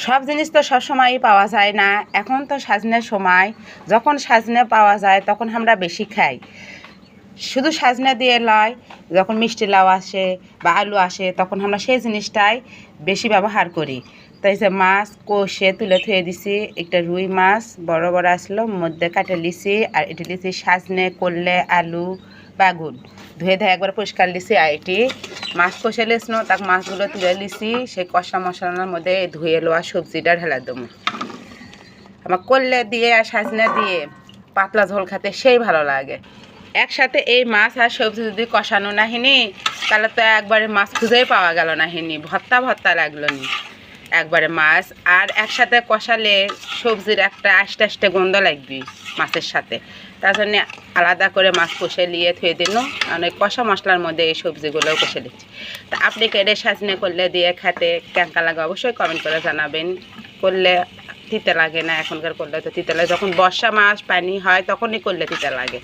সব জিনিস তো সবসময়ই পাওয়া যায় না। এখন তো সাজনের সময়, যখন সাজনে পাওয়া যায় তখন আমরা বেশি খাই। শুধু সাজনে দিয়ে লয়, যখন মিষ্টি লাউ আসে বা আলু আসে তখন আমরা সেই জিনিসটাই বেশি ব্যবহার করি। তাই যে মাছ কষে তুলে থুয়ে দিছি, একটা রুই মাছ বড় বড় আসলো, মধ্যে কাটে লিছি, আর এটি লিছি সাজনে, করলে, আলু, বেগুন ধুয়ে ধুয়ে একবার পরিষ্কার লিছি। আর এটি মাছ কষে লিসনো, তাক মাছগুলো তুলে লিছি, সেই কষা মশলার মধ্যে ধুয়ে লোয়া সবজিটা ঢেলা দেবো। আমার করলে দিয়ে আর সাজনে দিয়ে পাতলা ঝোল খেতে সেই ভালো লাগে। একসাথে এই মাছ আর সবজি যদি কষানো না হিনি, তাহলে তো একবারে মাছ খুঁজেই পাওয়া গেল না হিনি, ভর্তা ভর্তা লাগলো নি একবারে মাছ। আর একসাথে কষালে সবজির একটা আস্তে আস্তে গন্ধ লাগবে মাছের সাথে, তার জন্যে আলাদা করে মাছ কষে নিয়ে থুয়ে দিন। আর ওই কষা মশলার মধ্যে এই সবজিগুলোও কষে দিচ্ছি। তা আপনি কেটে সাজনে করলে দিয়ে খেতে কেমন লাগে অবশ্যই কমেন্ট করে জানাবেন। করলে তিতে লাগে না, এখনকার করলে তো তিতে লাগে, যখন বর্ষা মাস পানি হয় তখনই করলে তিতে লাগে।